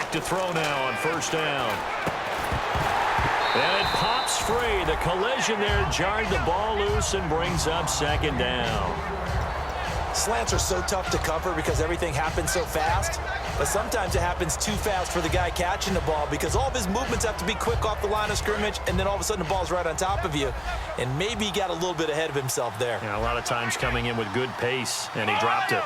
back to throw now on first down. And it pops free. The collision there jarred the ball loose and brings up second down. Slants are so tough to cover because everything happens so fast. But sometimes it happens too fast for the guy catching the ball because all of his movements have to be quick off the line of scrimmage, and then all of a sudden the ball's right on top of you. And maybe he got a little bit ahead of himself there. Yeah, a lot of times coming in with good pace, and he dropped it.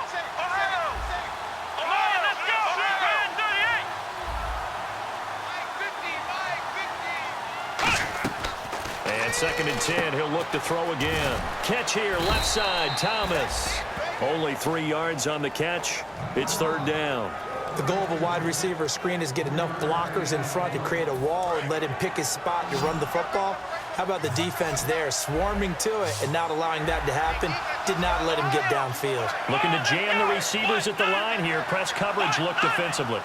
And 2nd and 10, he'll look to throw again. Catch here, left side, Thomas. Only 3 yards on the catch. It's 3rd down. The goal of a wide receiver screen is get enough blockers in front to create a wall and let him pick his spot to run the football. How about the defense there, swarming to it and not allowing that to happen? Did not let him get downfield. Looking to jam the receivers at the line here. Press coverage look defensively.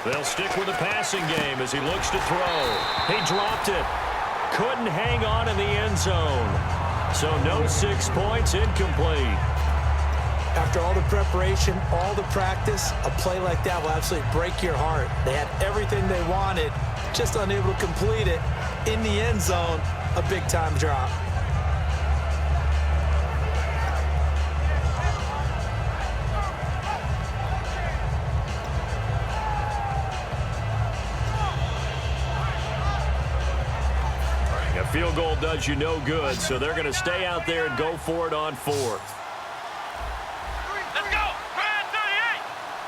They'll stick with the passing game as he looks to throw. He dropped it. Couldn't hang on in the end zone. So no 6 points, incomplete. After all the preparation, all the practice, a play like that will absolutely break your heart. They had everything they wanted, just unable to complete it. In the end zone, a big-time drop. A field goal does you no good, so they're going to stay out there and go for it on 4th. Let's go! Brad 38!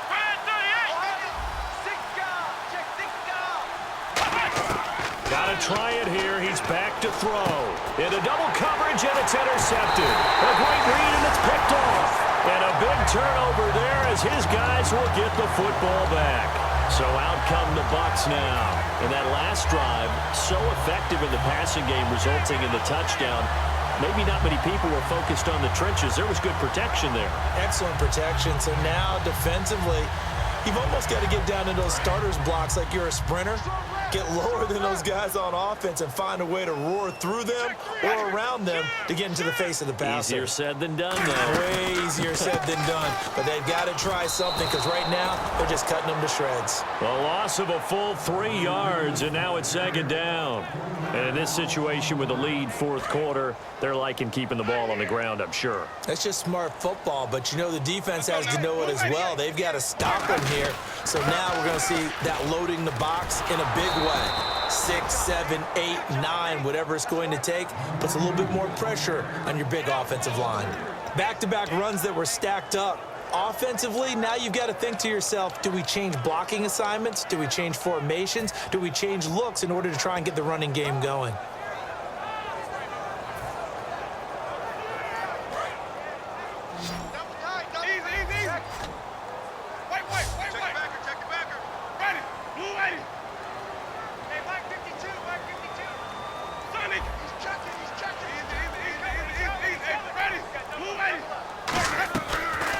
Brad 38! Got to try it here. He's back to throw. Into double coverage, and it's intercepted. A great read, and it's picked off. And a big turnover there as his guys will get the football back. So out come the Bucs now. And that last drive, so effective in the passing game, resulting in the touchdown. Maybe not many people were focused on the trenches. There was good protection there. Excellent protection. So now, defensively, you've almost got to get down in those starters blocks like you're a sprinter. Get lower than those guys on offense and find a way to roar through them or around them to get into the face of the passer. Easier said than done, though. Way easier said than done. But they've got to try something because right now they're just cutting them to shreds. A loss of a full 3 yards, and now it's 2nd down. And in this situation with the lead 4th quarter, they're liking keeping the ball on the ground, I'm sure. That's just smart football, but you know the defense has to know it as well. They've got to stop them here. So now we're going to see that loading the box in a big way. 6, 7, 8, 9, whatever it's going to take, puts a little bit more pressure on your big offensive line. Back-to-back runs that were stacked up. Offensively, now you've got to think to yourself, do we change blocking assignments? Do we change formations? Do we change looks in order to try and get the running game going?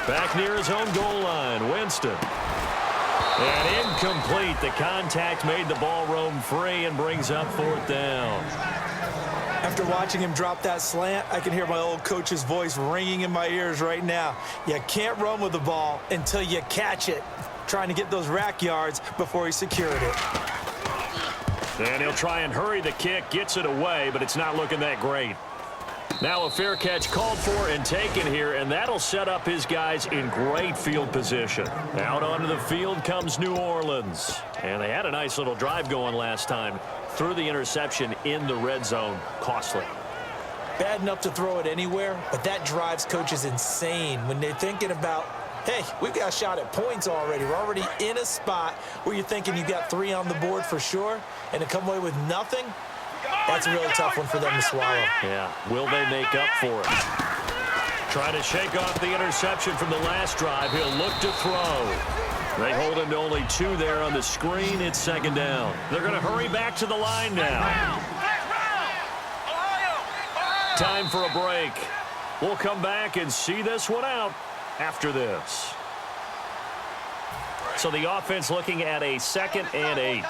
Back near his own goal line, Winston. And incomplete. The contact made the ball roam free and brings up 4th down. After watching him drop that slant, I can hear my old coach's voice ringing in my ears right now. You can't run with the ball until you catch it. Trying to get those rack yards before he secured it. And he'll try and hurry the kick, gets it away, but it's not looking that great. Now a fair catch called for and taken here, and that'll set up his guys in great field position. Out onto the field comes New Orleans. And they had a nice little drive going last time. Threw the interception in the red zone. Costly. Bad enough to throw it anywhere, but that drives coaches insane when they're thinking about, hey, we've got a shot at points already. We're already in a spot where you're thinking you've got 3 on the board for sure, and to come away with nothing, that's a really tough one for them to swallow. Yeah, will they make up for it? Trying to shake off the interception from the last drive. He'll look to throw. They hold him to only 2 there on the screen. It's 2nd down. They're going to hurry back to the line now. Time for a break. We'll come back and see this one out after this. So the offense looking at a 2nd and 8.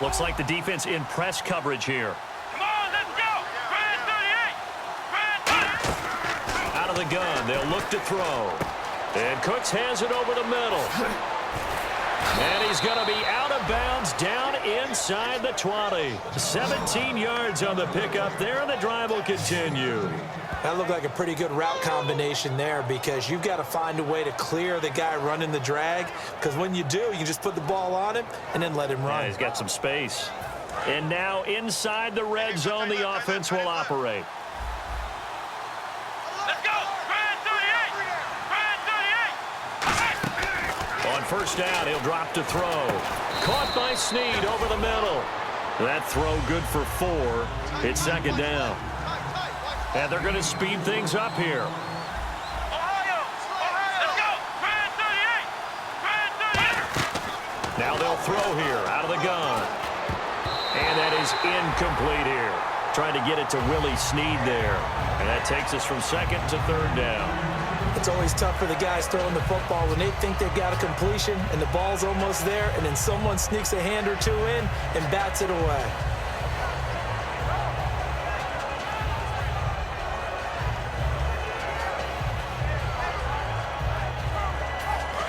Looks like the defense in press coverage here. Come on, let's go! Brad 38! Brad 38! Out of of the gun. They'll look to throw. And Cooks has it over the middle. And he's going to be out of bounds down inside the 20. 17 yards on the pickup there, and the drive will continue. That looked like a pretty good route combination there because you've got to find a way to clear the guy running the drag, because when you do, you just put the ball on him and then let him run. Yeah, he's got some space. And now inside the red zone, the offense will operate. Let's go. Red 38. Red 38. On first down, he'll drop to throw. Caught by Snead over the middle. That throw good for 4. It's second down. And they're going to speed things up here. Ohio. Let's go. Red 38. Red 38. Now they'll throw here out of the gun. And that is incomplete here. Trying to get it to Willie Snead there. And that takes us from second to third down. It's always tough for the guys throwing the football when they think they've got a completion and the ball's almost there, and then someone sneaks a hand or two in and bats it away.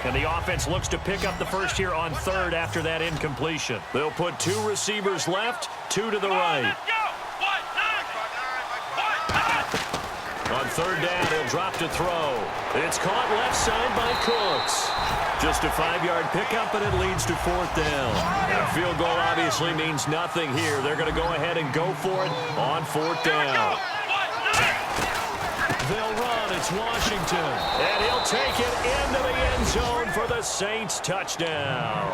And the offense looks to pick up the first here on third after that incompletion. They'll put 2 receivers left, 2 to the right. Let's go. On third down, he'll drop to throw. It's caught left side by Cooks. Just a 5-yard pickup, and it leads to fourth down. And a field goal obviously means nothing here. They're going to go ahead and go for it on fourth down. They'll run. It's Washington. And he'll take it into the end zone for the Saints touchdown.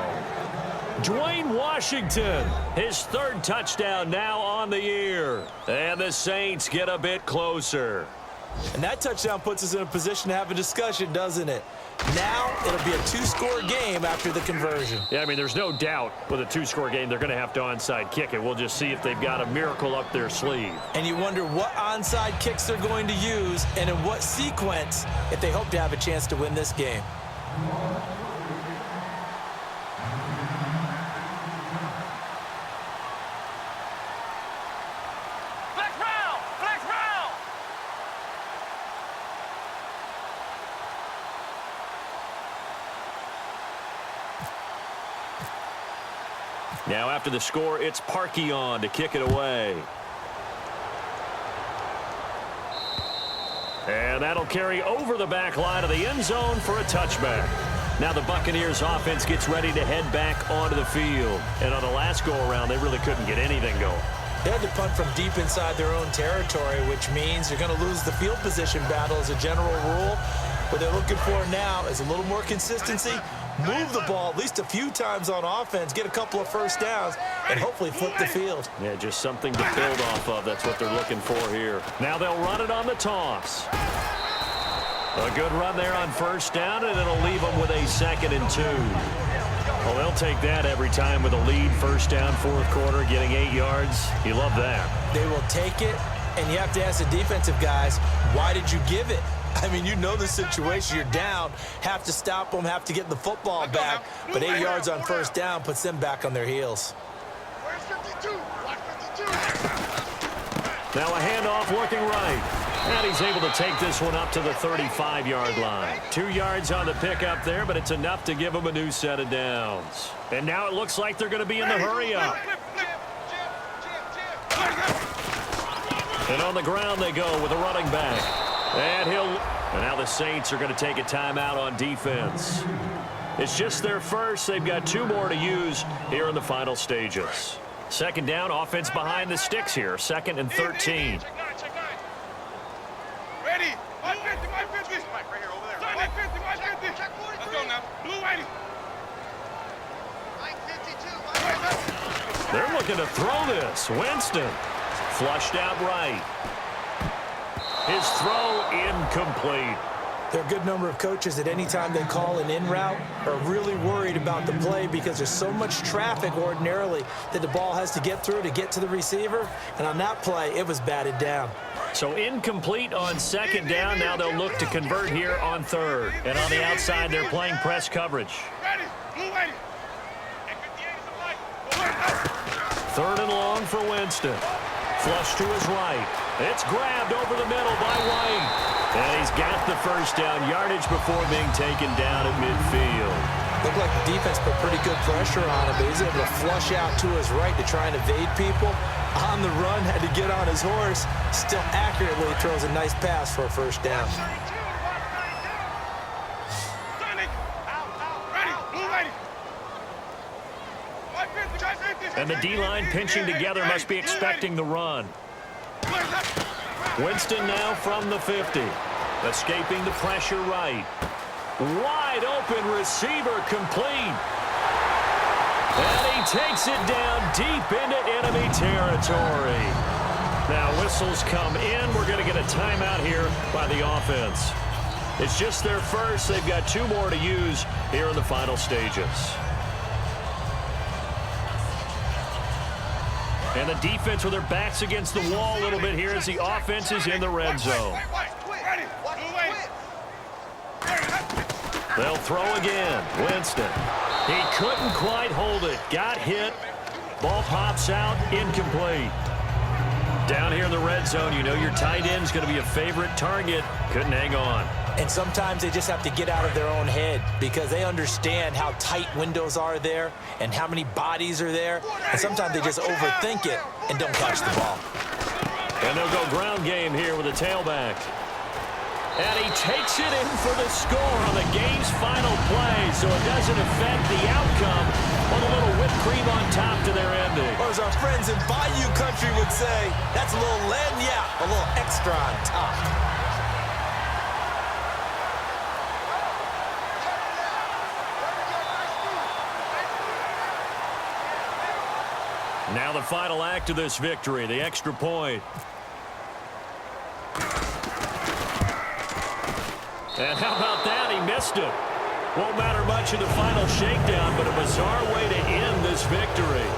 Dwayne Washington, his 3rd touchdown now on the year. And the Saints get a bit closer. And that touchdown puts us in a position to have a discussion, doesn't it? Now it'll be a 2-score game after the conversion. Yeah, I mean, there's no doubt with a 2-score game they're going to have to onside kick it. We'll just see if they've got a miracle up their sleeve. And you wonder what onside kicks they're going to use and in what sequence if they hope to have a chance to win this game. Flex round. Flex round. Now after the score, it's Parkey on to kick it away. And that'll carry over the back line of the end zone for a touchback. Now the Buccaneers offense gets ready to head back onto the field. And on the last go-around, they really couldn't get anything going. They had to punt from deep inside their own territory, which means you're going to lose the field position battle as a general rule. What they're looking for now is a little more consistency, move the ball at least a few times on offense, get a couple of first downs, and hopefully flip the field. Yeah, just something to build off of. That's what they're looking for here. Now they'll run it on the toss. A good run there on first down, and it'll leave them with a 2nd and 2. Well, they'll take that every time with a lead, first down, fourth quarter, getting 8 yards. You love that. They will take it, and you have to ask the defensive guys, why did you give it? I mean, you know the situation. You're down, have to stop them, have to get the football back, but 8 yards on first down puts them back on their heels. Where's 52? Watch 52. Now a handoff looking right. And he's able to take this one up to the 35-yard line. 2 yards on the pickup there, but it's enough to give him a new set of downs. And now it looks like they're going to be in the hurry-up. And on the ground they go with a running back. And now the Saints are going to take a timeout on defense. It's just their first. They've got 2 more to use here in the final stages. Second down, offense behind the sticks here. 2nd and 13. Ready? 150, 150. Mike, right here, over there. 150, 150. Let's go now. Blue Whitey. 52. They're looking to throw this. Winston flushed out right. His throw incomplete. There are a good number of coaches that any time they call an in route are really worried about the play because there's so much traffic ordinarily that the ball has to get through to get to the receiver. And on that play, it was batted down. So incomplete on second down. Now they'll look to convert here on third. And on the outside, they're playing press coverage. Ready? Blue Whitey. And 58 is the light. 3rd and long for Winston. Flush to his right. It's grabbed over the middle by White. And he's got the first down yardage before being taken down at midfield. Looked like the defense put pretty good pressure on him, but he's able to flush out to his right to try and evade people. On the run, had to get on his horse. Still accurately throws a nice pass for a first down. And the D-line pinching together must be expecting the run. Winston now from the 50. Escaping the pressure right. Wide open receiver complete. And he takes it down deep into enemy territory. Now whistles come in. We're going to get a timeout here by the offense. It's just their first. They've got 2 more to use here in the final stages. And the defense with their backs against the wall a little bit here as the offense is in the red zone. They'll throw again. Winston. He couldn't quite hold it. Got hit. Ball pops out. Incomplete. Down here in the red zone, you know your tight end's going to be a favorite target. Couldn't hang on. And sometimes they just have to get out of their own head because they understand how tight windows are there and how many bodies are there. And sometimes they just overthink it and don't catch the ball. And they'll go ground game here with a tailback. And he takes it in for the score on the game's final play, so it doesn't affect the outcome on a little whipped cream on top to their ending. Or as our friends in Bayou Country would say, that's a little lagniappe, a little extra on top. Now the final act of this victory, the extra point. And how about that? He missed it. Won't matter much in the final shakedown, but a bizarre way to end this victory.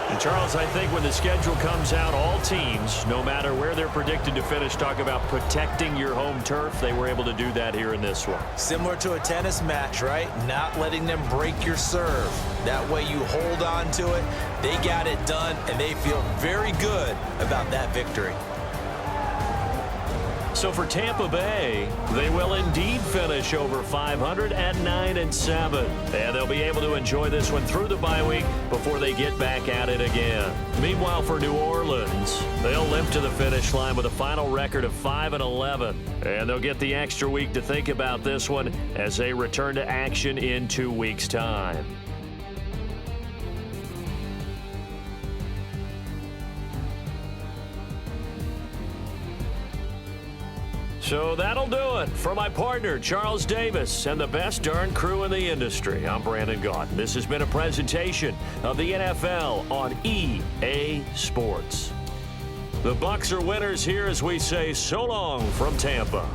And Charles, I think when the schedule comes out, all teams, no matter where they're predicted to finish, talk about protecting your home turf. They were able to do that here in this one. Similar to a tennis match, right? Not letting them break your serve. That way you hold on to it. They got it done, and they feel very good about that victory. So for Tampa Bay, they will indeed finish over 500 at 9-7. And they'll be able to enjoy this one through the bye week before they get back at it again. Meanwhile, for New Orleans, they'll limp to the finish line with a final record of 5-11. And they'll get the extra week to think about this one as they return to action in 2 weeks' time. So that'll do it. For my partner, Charles Davis, and the best darn crew in the industry, I'm Brandon Gaudin. This has been a presentation of the NFL on EA Sports. The Bucs are winners here as we say so long from Tampa.